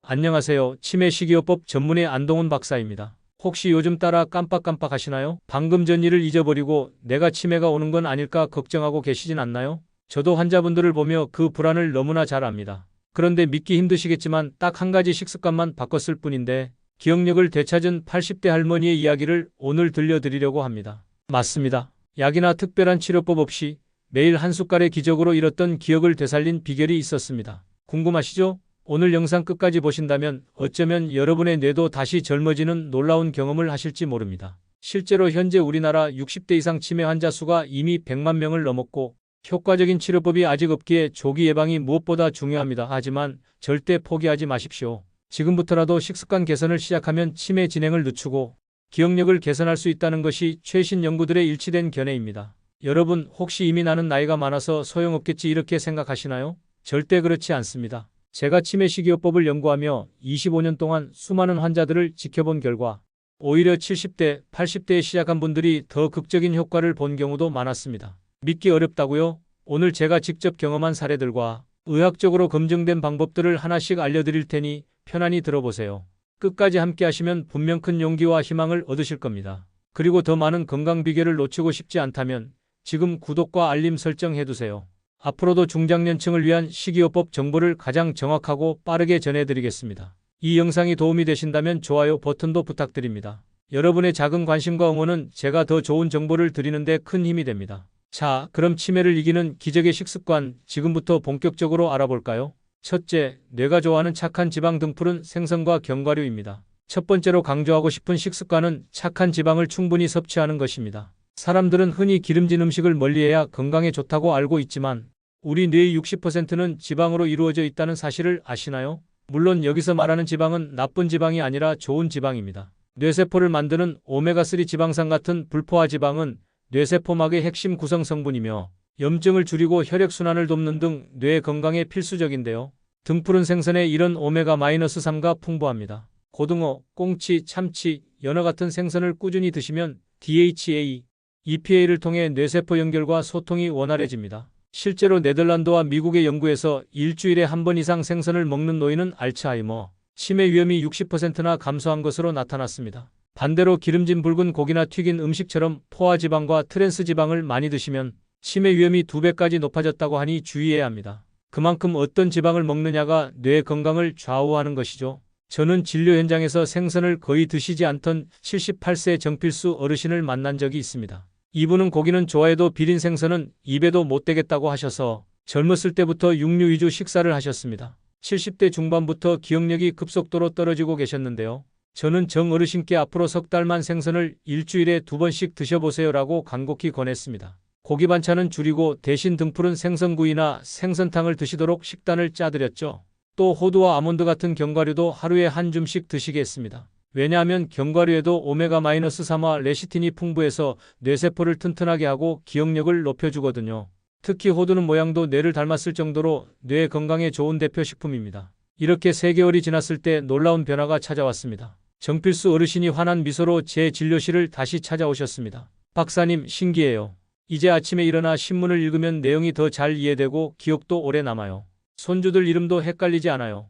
안녕하세요. 치매 식이요법 전문의 안동훈 박사입니다. 혹시 요즘 따라 깜빡깜빡 하시나요? 방금 전 일을 잊어버리고 내가 치매가 오는 건 아닐까 걱정하고 계시진 않나요? 저도 환자분들을 보며 그 불안을 너무나 잘 압니다. 그런데 믿기 힘드시겠지만 딱 한 가지 식습관만 바꿨을 뿐인데 기억력을 되찾은 80대 할머니의 이야기를 오늘 들려드리려고 합니다. 맞습니다. 약이나 특별한 치료법 없이 매일 한 숟갈의 기적으로 잃었던 기억을 되살린 비결이 있었습니다. 궁금하시죠? 오늘 영상 끝까지 보신다면 어쩌면 여러분의 뇌도 다시 젊어지는 놀라운 경험을 하실지 모릅니다. 실제로 현재 우리나라 60대 이상 치매 환자 수가 이미 100만 명을 넘었고 효과적인 치료법이 아직 없기에 조기 예방이 무엇보다 중요합니다. 하지만 절대 포기하지 마십시오. 지금부터라도 식습관 개선을 시작하면 치매 진행을 늦추고 기억력을 개선할 수 있다는 것이 최신 연구들의 일치된 견해입니다. 여러분 혹시 이미 나는 나이가 많아서 소용없겠지 이렇게 생각하시나요? 절대 그렇지 않습니다. 제가 치매 식이요법을 연구하며 25년 동안 수많은 환자들을 지켜본 결과 오히려 70대, 80대에 시작한 분들이 더 극적인 효과를 본 경우도 많았습니다. 믿기 어렵다고요? 오늘 제가 직접 경험한 사례들과 의학적으로 검증된 방법들을 하나씩 알려드릴 테니 편안히 들어보세요. 끝까지 함께 하시면 분명 큰 용기와 희망을 얻으실 겁니다. 그리고 더 많은 건강 비결을 놓치고 싶지 않다면 지금 구독과 알림 설정 해두세요. 앞으로도 중장년층을 위한 식이요법 정보를 가장 정확하고 빠르게 전해드리겠습니다. 이 영상이 도움이 되신다면 좋아요 버튼도 부탁드립니다. 여러분의 작은 관심과 응원은 제가 더 좋은 정보를 드리는 데 큰 힘이 됩니다. 자, 그럼 치매를 이기는 기적의 식습관 지금부터 본격적으로 알아볼까요? 첫째, 뇌가 좋아하는 착한 지방 등푸른 생선과 견과류입니다. 첫 번째로 강조하고 싶은 식습관은 착한 지방을 충분히 섭취하는 것입니다. 사람들은 흔히 기름진 음식을 멀리해야 건강에 좋다고 알고 있지만 우리 뇌의 60%는 지방으로 이루어져 있다는 사실을 아시나요? 물론 여기서 말하는 지방은 나쁜 지방이 아니라 좋은 지방입니다. 뇌세포를 만드는 오메가3 지방산 같은 불포화 지방은 뇌세포막의 핵심 구성 성분이며 염증을 줄이고 혈액순환을 돕는 등 뇌 건강에 필수적인데요. 등푸른 생선에 이런 오메가-3가 풍부합니다. 고등어, 꽁치, 참치, 연어 같은 생선을 꾸준히 드시면 DHA, EPA를 통해 뇌세포 연결과 소통이 원활해집니다. 실제로 네덜란드와 미국의 연구에서 일주일에 한 번 이상 생선을 먹는 노인은 알츠하이머, 치매 위험이 60%나 감소한 것으로 나타났습니다. 반대로 기름진 붉은 고기나 튀긴 음식처럼 포화지방과 트랜스지방을 많이 드시면 치매 위험이 2배까지 높아졌다고 하니 주의해야 합니다. 그만큼 어떤 지방을 먹느냐가 뇌 건강을 좌우하는 것이죠. 저는 진료 현장에서 생선을 거의 드시지 않던 78세 정필수 어르신을 만난 적이 있습니다. 이분은 고기는 좋아해도 비린 생선은 입에도 못 대겠다고 하셔서 젊었을 때부터 육류 위주 식사를 하셨습니다. 70대 중반부터 기억력이 급속도로 떨어지고 계셨는데요. 저는 정 어르신께 앞으로 석 달만 생선을 일주일에 2번씩 드셔보세요라고 간곡히 권했습니다. 고기 반찬은 줄이고 대신 등푸른 생선구이나 생선탕을 드시도록 식단을 짜드렸죠. 또 호두와 아몬드 같은 견과류도 하루에 한 줌씩 드시게 했습니다. 왜냐하면 견과류에도 오메가-3와 레시틴이 풍부해서 뇌세포를 튼튼하게 하고 기억력을 높여주거든요. 특히 호두는 모양도 뇌를 닮았을 정도로 뇌 건강에 좋은 대표 식품입니다. 이렇게 3개월이 지났을 때 놀라운 변화가 찾아왔습니다. 정필수 어르신이 환한 미소로 제 진료실을 다시 찾아오셨습니다. 박사님, 신기해요. 이제 아침에 일어나 신문을 읽으면 내용이 더 잘 이해되고 기억도 오래 남아요. 손주들 이름도 헷갈리지 않아요.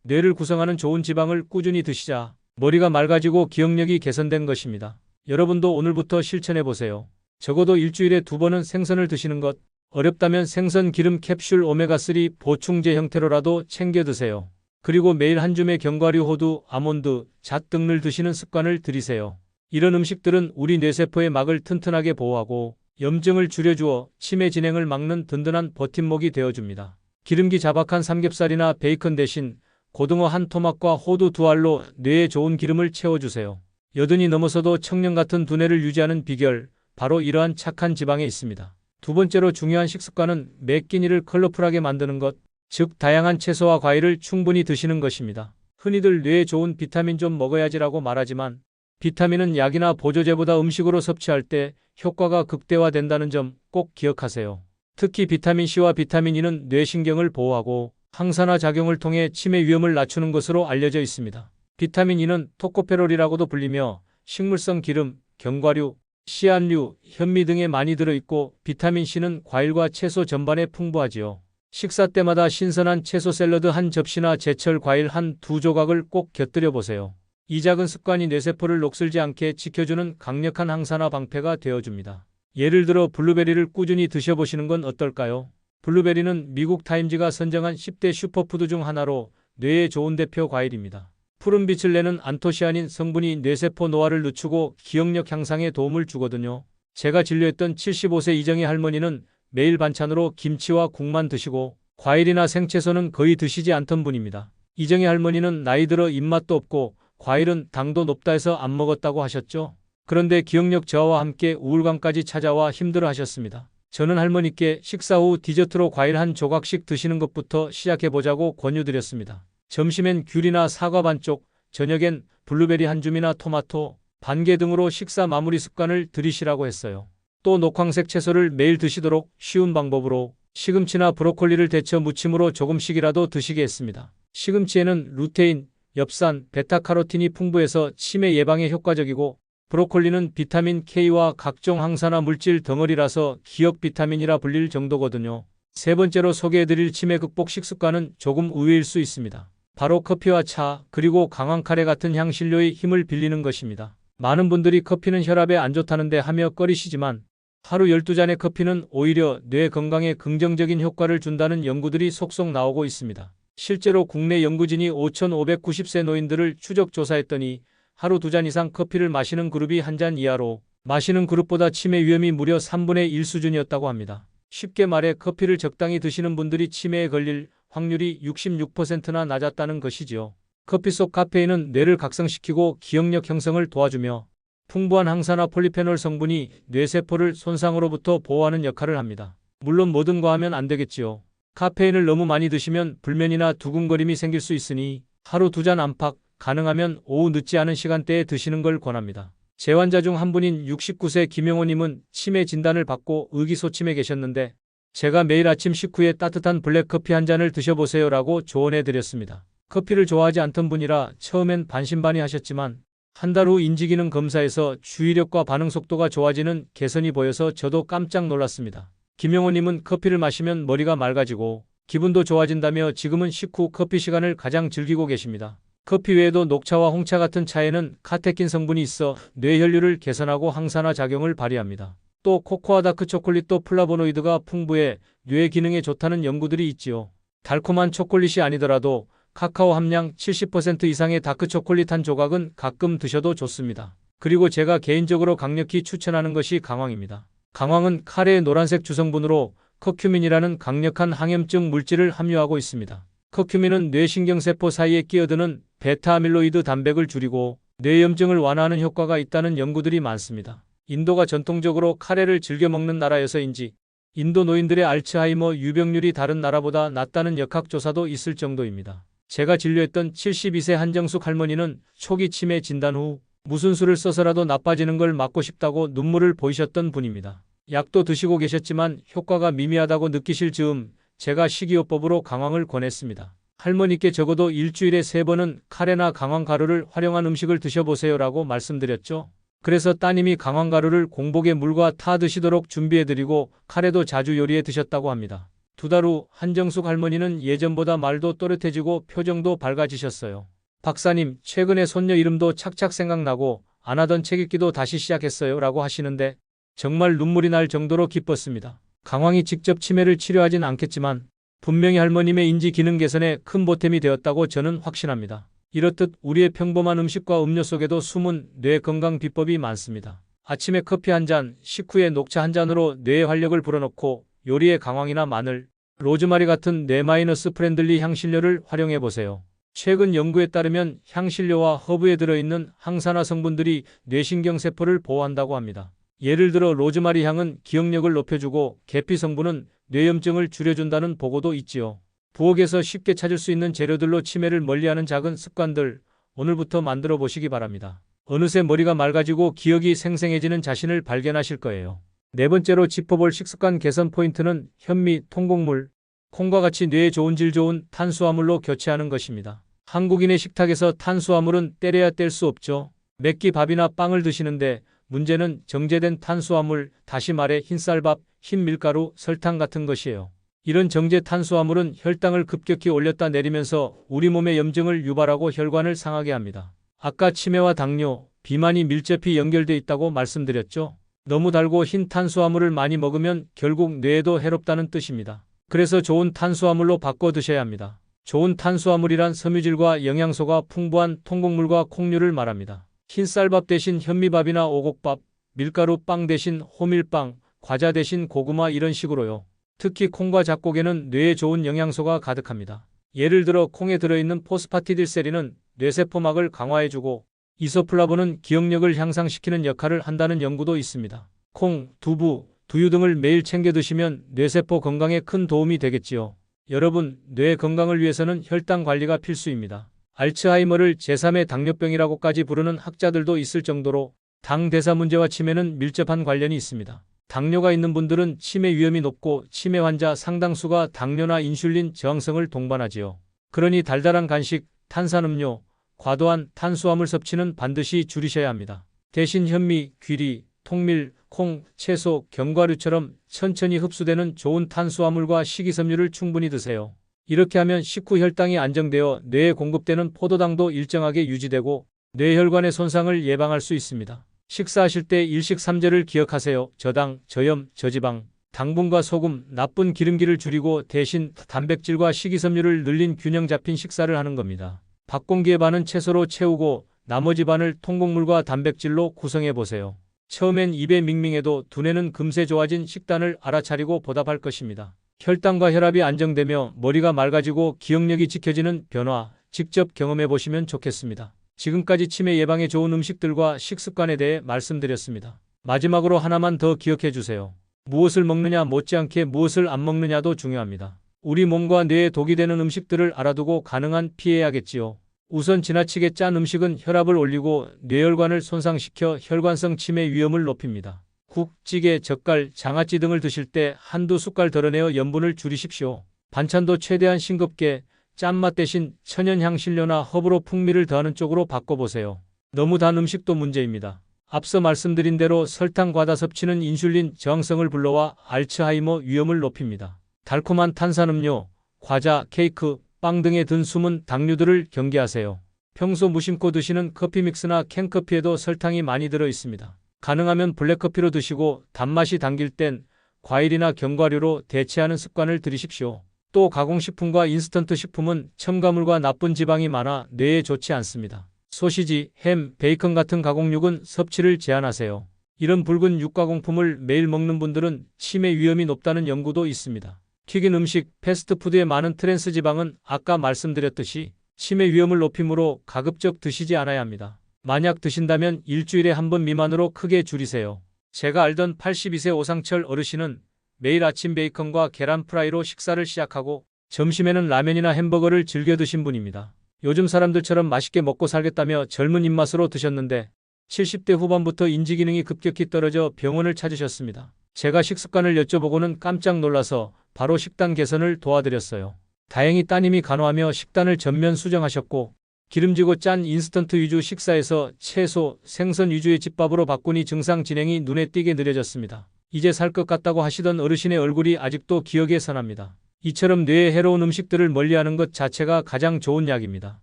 뇌를 구성하는 좋은 지방을 꾸준히 드시자 머리가 맑아지고 기억력이 개선된 것입니다. 여러분도 오늘부터 실천해보세요. 적어도 일주일에 2번은 생선을 드시는 것, 어렵다면 생선 기름 캡슐 오메가3 보충제 형태로라도 챙겨 드세요. 그리고 매일 한 줌의 견과류, 호두, 아몬드, 잣 등을 드시는 습관을 들이세요. 이런 음식들은 우리 뇌세포의 막을 튼튼하게 보호하고 염증을 줄여주어 치매 진행을 막는 든든한 버팀목이 되어줍니다. 기름기 자박한 삼겹살이나 베이컨 대신 고등어 한 토막과 호두 2알로 뇌에 좋은 기름을 채워주세요. 80이 넘어서도 청년 같은 두뇌를 유지하는 비결, 바로 이러한 착한 지방에 있습니다. 두 번째로 중요한 식습관은 매 끼니를 컬러풀하게 만드는 것, 즉 다양한 채소와 과일을 충분히 드시는 것입니다. 흔히들 뇌에 좋은 비타민 좀 먹어야지라고 말하지만 비타민은 약이나 보조제보다 음식으로 섭취할 때 효과가 극대화된다는 점 꼭 기억하세요. 특히 비타민C와 비타민 E는 뇌신경을 보호하고 항산화 작용을 통해 치매 위험을 낮추는 것으로 알려져 있습니다. 비타민 E는 토코페롤이라고도 불리며 식물성 기름, 견과류, 씨앗류, 현미 등에 많이 들어있고 비타민 C는 과일과 채소 전반에 풍부하지요. 식사 때마다 신선한 채소 샐러드 한 접시나 제철 과일 한 두 조각을 꼭 곁들여 보세요. 이 작은 습관이 뇌세포를 녹슬지 않게 지켜주는 강력한 항산화 방패가 되어줍니다. 예를 들어 블루베리를 꾸준히 드셔보시는 건 어떨까요? 블루베리는 미국 타임지가 선정한 10대 슈퍼푸드 중 하나로 뇌에 좋은 대표 과일입니다. 푸른 빛을 내는 안토시아닌 성분이 뇌세포 노화를 늦추고 기억력 향상에 도움을 주거든요. 제가 진료했던 75세 이정희 할머니는 매일 반찬으로 김치와 국만 드시고 과일이나 생채소는 거의 드시지 않던 분입니다. 이정희 할머니는 나이 들어 입맛도 없고 과일은 당도 높다 해서 안 먹었다고 하셨죠. 그런데 기억력 저하와 함께 우울감까지 찾아와 힘들어 하셨습니다. 저는 할머니께 식사 후 디저트로 과일 한 조각씩 드시는 것부터 시작해보자고 권유드렸습니다. 점심엔 귤이나 사과 반쪽, 저녁엔 블루베리 한 줌이나 토마토, 반개 등으로 식사 마무리 습관을 들이시라고 했어요. 또 녹황색 채소를 매일 드시도록 쉬운 방법으로 시금치나 브로콜리를 데쳐 무침으로 조금씩이라도 드시게 했습니다. 시금치에는 루테인, 엽산, 베타카로틴이 풍부해서 치매 예방에 효과적이고 브로콜리는 비타민 K와 각종 항산화 물질 덩어리라서 기억 비타민이라 불릴 정도거든요. 세 번째로 소개해드릴 치매 극복 식습관은 조금 의외일 수 있습니다. 바로 커피와 차, 그리고 강황 카레 같은 향신료의 힘을 빌리는 것입니다. 많은 분들이 커피는 혈압에 안 좋다는데 하며 꺼리시지만 하루 12잔의 커피는 오히려 뇌 건강에 긍정적인 효과를 준다는 연구들이 속속 나오고 있습니다. 실제로 국내 연구진이 5,590세 노인들을 추적 조사했더니 하루 2잔 이상 커피를 마시는 그룹이 1잔 이하로 마시는 그룹보다 치매 위험이 무려 3분의 1 수준이었다고 합니다. 쉽게 말해 커피를 적당히 드시는 분들이 치매에 걸릴 확률이 66%나 낮았다는 것이지요. 커피 속 카페인은 뇌를 각성시키고 기억력 형성을 도와주며 풍부한 항산화 폴리페놀 성분이 뇌세포를 손상으로부터 보호하는 역할을 합니다. 물론 뭐든 과하면 안 되겠지요. 카페인을 너무 많이 드시면 불면이나 두근거림이 생길 수 있으니 하루 2잔 안팎, 가능하면 오후 늦지 않은 시간대에 드시는 걸 권합니다. 제 환자 중 한 분인 69세 김영호님은 치매 진단을 받고 의기소침해 계셨는데 제가 매일 아침 식후에 따뜻한 블랙커피 한 잔을 드셔보세요라고 조언해드렸습니다. 커피를 좋아하지 않던 분이라 처음엔 반신반의하셨지만 한 달 후 인지기능 검사에서 주의력과 반응 속도가 좋아지는 개선이 보여서 저도 깜짝 놀랐습니다. 김영호님은 커피를 마시면 머리가 맑아지고 기분도 좋아진다며 지금은 식후 커피 시간을 가장 즐기고 계십니다. 커피 외에도 녹차와 홍차 같은 차에는 카테킨 성분이 있어 뇌혈류를 개선하고 항산화 작용을 발휘합니다. 또 코코아 다크 초콜릿도 플라보노이드가 풍부해 뇌 기능에 좋다는 연구들이 있지요. 달콤한 초콜릿이 아니더라도 카카오 함량 70% 이상의 다크 초콜릿 한 조각은 가끔 드셔도 좋습니다. 그리고 제가 개인적으로 강력히 추천하는 것이 강황입니다. 강황은 카레의 노란색 주성분으로 커큐민이라는 강력한 항염증 물질을 함유하고 있습니다. 커큐민은 뇌신경세포 사이에 끼어드는 베타아밀로이드 단백을 줄이고 뇌염증을 완화하는 효과가 있다는 연구들이 많습니다. 인도가 전통적으로 카레를 즐겨 먹는 나라여서인지 인도 노인들의 알츠하이머 유병률이 다른 나라보다 낮다는 역학조사도 있을 정도입니다. 제가 진료했던 72세 한정숙 할머니는 초기 치매 진단 후 무슨 수를 써서라도 나빠지는 걸 막고 싶다고 눈물을 보이셨던 분입니다. 약도 드시고 계셨지만 효과가 미미하다고 느끼실 즈음 제가 식이요법으로 강황을 권했습니다. 할머니께 적어도 일주일에 3번은 카레나 강황가루를 활용한 음식을 드셔보세요라고 말씀드렸죠. 그래서 따님이 강황가루를 공복에 물과 타 드시도록 준비해드리고 카레도 자주 요리해 드셨다고 합니다. 2달 후 한정숙 할머니는 예전보다 말도 또렷해지고 표정도 밝아지셨어요. 박사님, 최근에 손녀 이름도 착착 생각나고 안 하던 책 읽기도 다시 시작했어요 라고 하시는데 정말 눈물이 날 정도로 기뻤습니다. 강황이 직접 치매를 치료하진 않겠지만 분명히 할머님의 인지 기능 개선에 큰 보탬이 되었다고 저는 확신합니다. 이렇듯 우리의 평범한 음식과 음료 속에도 숨은 뇌 건강 비법이 많습니다. 아침에 커피 한 잔, 식후에 녹차 한 잔으로 뇌의 활력을 불어넣고 요리에 강황이나 마늘, 로즈마리 같은 뇌 마이너스 프렌들리 향신료를 활용해보세요. 최근 연구에 따르면 향신료와 허브에 들어있는 항산화 성분들이 뇌신경세포를 보호한다고 합니다. 예를 들어 로즈마리 향은 기억력을 높여주고 계피 성분은 뇌염증을 줄여준다는 보고도 있지요. 부엌에서 쉽게 찾을 수 있는 재료들로 치매를 멀리하는 작은 습관들 오늘부터 만들어 보시기 바랍니다. 어느새 머리가 맑아지고 기억이 생생해지는 자신을 발견하실 거예요. 네 번째로 짚어볼 식습관 개선 포인트는 현미, 통곡물, 콩과 같이 뇌에 좋은 질 좋은 탄수화물로 교체하는 것입니다. 한국인의 식탁에서 탄수화물은 때려야 뗄 수 없죠. 몇 끼 밥이나 빵을 드시는데 문제는 정제된 탄수화물, 다시 말해 흰쌀밥, 흰 밀가루, 설탕 같은 것이에요. 이런 정제 탄수화물은 혈당을 급격히 올렸다 내리면서 우리 몸의 염증을 유발하고 혈관을 상하게 합니다. 아까 치매와 당뇨, 비만이 밀접히 연결돼 있다고 말씀드렸죠. 너무 달고 흰 탄수화물을 많이 먹으면 결국 뇌에도 해롭다는 뜻입니다. 그래서 좋은 탄수화물로 바꿔 드셔야 합니다. 좋은 탄수화물이란 섬유질과 영양소가 풍부한 통곡물과 콩류를 말합니다. 흰 쌀밥 대신 현미밥이나 오곡밥, 밀가루 빵 대신 호밀빵, 과자 대신 고구마 이런 식으로요. 특히 콩과 잡곡에는 뇌에 좋은 영양소가 가득합니다. 예를 들어 콩에 들어있는 포스파티딜세린은 뇌세포막을 강화해주고 이소플라본은 기억력을 향상시키는 역할을 한다는 연구도 있습니다. 콩, 두부, 두유 등을 매일 챙겨 드시면 뇌세포 건강에 큰 도움이 되겠지요. 여러분, 뇌 건강을 위해서는 혈당 관리가 필수입니다. 알츠하이머를 제3의 당뇨병이라고까지 부르는 학자들도 있을 정도로 당 대사 문제와 치매는 밀접한 관련이 있습니다. 당뇨가 있는 분들은 치매 위험이 높고 치매 환자 상당수가 당뇨나 인슐린 저항성을 동반하지요. 그러니 달달한 간식, 탄산음료, 과도한 탄수화물 섭취는 반드시 줄이셔야 합니다. 대신 현미, 귀리, 통밀, 콩, 채소, 견과류처럼 천천히 흡수되는 좋은 탄수화물과 식이섬유를 충분히 드세요. 이렇게 하면 식후 혈당이 안정되어 뇌에 공급되는 포도당도 일정하게 유지되고 뇌혈관의 손상을 예방할 수 있습니다. 식사하실 때 일식삼재를 기억하세요. 저당, 저염, 저지방, 당분과 소금, 나쁜 기름기를 줄이고 대신 단백질과 식이섬유를 늘린 균형 잡힌 식사를 하는 겁니다. 밥 공기의 반은 채소로 채우고 나머지 반을 통곡물과 단백질로 구성해 보세요. 처음엔 입에 밍밍해도 두뇌는 금세 좋아진 식단을 알아차리고 보답할 것입니다. 혈당과 혈압이 안정되며 머리가 맑아지고 기억력이 지켜지는 변화 직접 경험해 보시면 좋겠습니다. 지금까지 치매 예방에 좋은 음식들과 식습관에 대해 말씀드렸습니다. 마지막으로 하나만 더 기억해 주세요. 무엇을 먹느냐 못지않게 무엇을 안 먹느냐도 중요합니다. 우리 몸과 뇌에 독이 되는 음식들을 알아두고 가능한 피해야겠지요. 우선 지나치게 짠 음식은 혈압을 올리고 뇌혈관을 손상시켜 혈관성 치매 위험을 높입니다. 국, 찌개, 젓갈, 장아찌 등을 드실 때 한두 숟갈 덜어내어 염분을 줄이십시오. 반찬도 최대한 싱겁게 짠맛 대신 천연향신료나 허브로 풍미를 더하는 쪽으로 바꿔보세요. 너무 단 음식도 문제입니다. 앞서 말씀드린 대로 설탕 과다 섭취는 인슐린 저항성을 불러와 알츠하이머 위험을 높입니다. 달콤한 탄산음료, 과자, 케이크, 빵 등에 든 숨은 당류들을 경계하세요. 평소 무심코 드시는 커피 믹스나 캔커피에도 설탕이 많이 들어 있습니다. 가능하면 블랙커피로 드시고 단맛이 당길 땐 과일이나 견과류로 대체하는 습관을 들이십시오. 또 가공식품과 인스턴트 식품은 첨가물과 나쁜 지방이 많아 뇌에 좋지 않습니다. 소시지, 햄, 베이컨 같은 가공육은 섭취를 제한하세요. 이런 붉은 육가공품을 매일 먹는 분들은 치매 위험이 높다는 연구도 있습니다. 튀긴 음식, 패스트푸드의 많은 트랜스 지방은 아까 말씀드렸듯이 치매 위험을 높이므로 가급적 드시지 않아야 합니다. 만약 드신다면 일주일에 한 번 미만으로 크게 줄이세요. 제가 알던 82세 오상철 어르신은 매일 아침 베이컨과 계란 프라이로 식사를 시작하고 점심에는 라면이나 햄버거를 즐겨 드신 분입니다. 요즘 사람들처럼 맛있게 먹고 살겠다며 젊은 입맛으로 드셨는데 70대 후반부터 인지기능이 급격히 떨어져 병원을 찾으셨습니다. 제가 식습관을 여쭤보고는 깜짝 놀라서 바로 식단 개선을 도와드렸어요. 다행히 따님이 간호하며 식단을 전면 수정하셨고 기름지고 짠 인스턴트 위주 식사에서 채소, 생선 위주의 집밥으로 바꾸니 증상 진행이 눈에 띄게 느려졌습니다. 이제 살 것 같다고 하시던 어르신의 얼굴이 아직도 기억에 선합니다. 이처럼 뇌에 해로운 음식들을 멀리하는 것 자체가 가장 좋은 약입니다.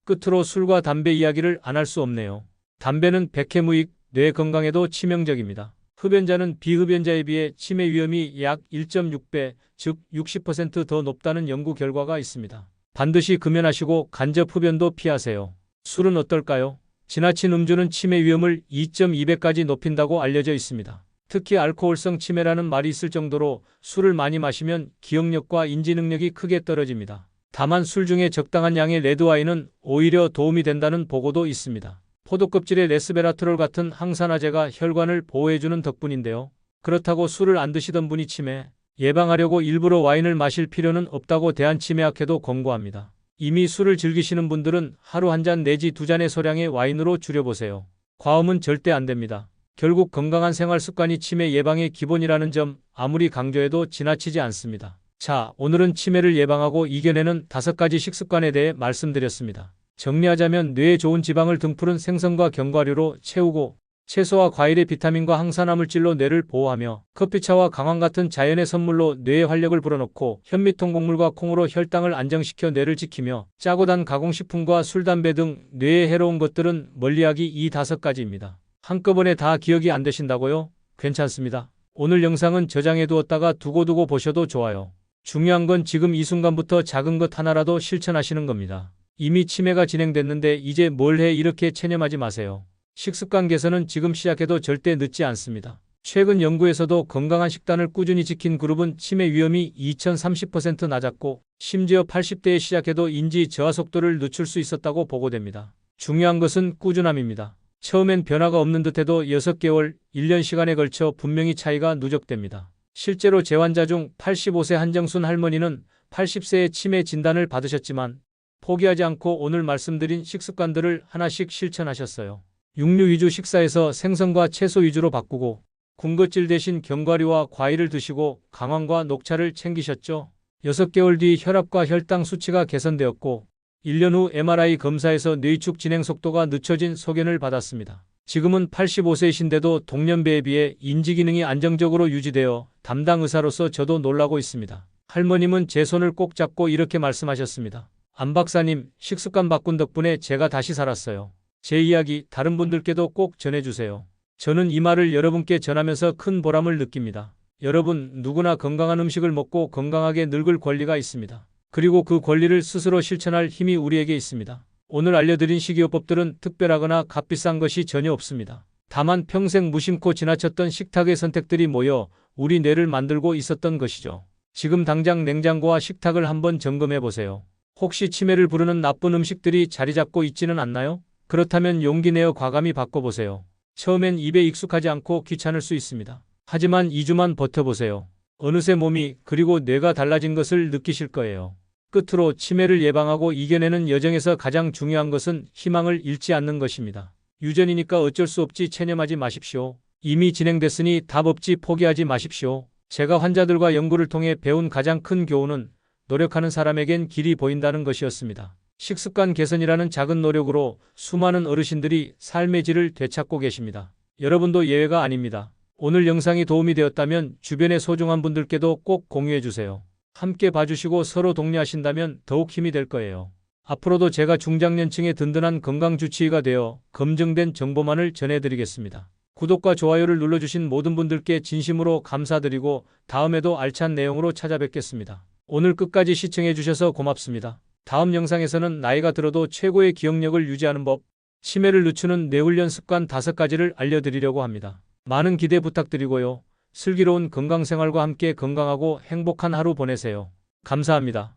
끝으로 술과 담배 이야기를 안 할 수 없네요. 담배는 백해무익, 뇌 건강에도 치명적입니다. 흡연자는 비흡연자에 비해 치매 위험이 약 1.6배, 즉 60% 더 높다는 연구 결과가 있습니다. 반드시 금연하시고 간접 흡연도 피하세요. 술은 어떨까요? 지나친 음주는 치매 위험을 2.2배까지 높인다고 알려져 있습니다. 특히 알코올성 치매라는 말이 있을 정도로 술을 많이 마시면 기억력과 인지 능력이 크게 떨어집니다. 다만 술 중에 적당한 양의 레드와인은 오히려 도움이 된다는 보고도 있습니다. 포도 껍질의 레스베라트롤 같은 항산화제가 혈관을 보호해주는 덕분인데요. 그렇다고 술을 안 드시던 분이 치매 예방하려고 일부러 와인을 마실 필요는 없다고 대한치매학회도 권고합니다. 이미 술을 즐기시는 분들은 하루 한 잔 내지 두 잔의 소량의 와인으로 줄여보세요. 과음은 절대 안 됩니다. 결국 건강한 생활 습관이 치매 예방의 기본이라는 점 아무리 강조해도 지나치지 않습니다. 자, 오늘은 치매를 예방하고 이겨내는 5가지 식습관에 대해 말씀드렸습니다. 정리하자면 뇌에 좋은 지방을 등푸른 생선과 견과류로 채우고 채소와 과일의 비타민과 항산화 물질로 뇌를 보호하며 커피차와 강황 같은 자연의 선물로 뇌의 활력을 불어넣고 현미통 곡물과 콩으로 혈당을 안정시켜 뇌를 지키며 짜고 단 가공식품과 술, 담배 등 뇌에 해로운 것들은 멀리하기 이 5가지입니다. 한꺼번에 다 기억이 안 되신다고요? 괜찮습니다. 오늘 영상은 저장해 두었다가 두고두고 보셔도 좋아요. 중요한 건 지금 이 순간부터 작은 것 하나라도 실천하시는 겁니다. 이미 치매가 진행됐는데 이제 뭘 해 이렇게 체념하지 마세요. 식습관 개선은 지금 시작해도 절대 늦지 않습니다. 최근 연구에서도 건강한 식단을 꾸준히 지킨 그룹은 치매 위험이 2030% 낮았고 심지어 80대에 시작해도 인지 저하 속도를 늦출 수 있었다고 보고됩니다. 중요한 것은 꾸준함입니다. 처음엔 변화가 없는 듯해도 6개월, 1년 시간에 걸쳐 분명히 차이가 누적됩니다. 실제로 제 환자 중 85세 한정순 할머니는 80세에 치매 진단을 받으셨지만 포기하지 않고 오늘 말씀드린 식습관들을 하나씩 실천하셨어요. 육류 위주 식사에서 생선과 채소 위주로 바꾸고 군것질 대신 견과류와 과일을 드시고 강황과 녹차를 챙기셨죠. 6개월 뒤 혈압과 혈당 수치가 개선되었고 1년 후 MRI 검사에서 뇌이축 진행 속도가 늦춰진 소견을 받았습니다. 지금은 85세이신데도 동년배에 비해 인지 기능이 안정적으로 유지되어 담당 의사로서 저도 놀라고 있습니다. 할머님은 제 손을 꼭 잡고 이렇게 말씀하셨습니다. 안 박사님, 식습관 바꾼 덕분에 제가 다시 살았어요. 제 이야기 다른 분들께도 꼭 전해주세요. 저는 이 말을 여러분께 전하면서 큰 보람을 느낍니다. 여러분, 누구나 건강한 음식을 먹고 건강하게 늙을 권리가 있습니다. 그리고 그 권리를 스스로 실천할 힘이 우리에게 있습니다. 오늘 알려드린 식이요법들은 특별하거나 값비싼 것이 전혀 없습니다. 다만 평생 무심코 지나쳤던 식탁의 선택들이 모여 우리 뇌를 만들고 있었던 것이죠. 지금 당장 냉장고와 식탁을 한번 점검해 보세요. 혹시 치매를 부르는 나쁜 음식들이 자리 잡고 있지는 않나요? 그렇다면 용기 내어 과감히 바꿔보세요. 처음엔 입에 익숙하지 않고 귀찮을 수 있습니다. 하지만 2주만 버텨보세요. 어느새 몸이 그리고 뇌가 달라진 것을 느끼실 거예요. 끝으로 치매를 예방하고 이겨내는 여정에서 가장 중요한 것은 희망을 잃지 않는 것입니다. 유전이니까 어쩔 수 없지 체념하지 마십시오. 이미 진행됐으니 답 없지 포기하지 마십시오. 제가 환자들과 연구를 통해 배운 가장 큰 교훈은 노력하는 사람에겐 길이 보인다는 것이었습니다. 식습관 개선이라는 작은 노력으로 수많은 어르신들이 삶의 질을 되찾고 계십니다. 여러분도 예외가 아닙니다. 오늘 영상이 도움이 되었다면 주변의 소중한 분들께도 꼭 공유해 주세요. 함께 봐주시고 서로 독려하신다면 더욱 힘이 될 거예요. 앞으로도 제가 중장년층의 든든한 건강주치의가 되어 검증된 정보만을 전해드리겠습니다. 구독과 좋아요를 눌러주신 모든 분들께 진심으로 감사드리고 다음에도 알찬 내용으로 찾아뵙겠습니다. 오늘 끝까지 시청해주셔서 고맙습니다. 다음 영상에서는 나이가 들어도 최고의 기억력을 유지하는 법, 치매를 늦추는 뇌훈련 습관 5가지를 알려드리려고 합니다. 많은 기대 부탁드리고요. 슬기로운 건강생활과 함께 건강하고 행복한 하루 보내세요. 감사합니다.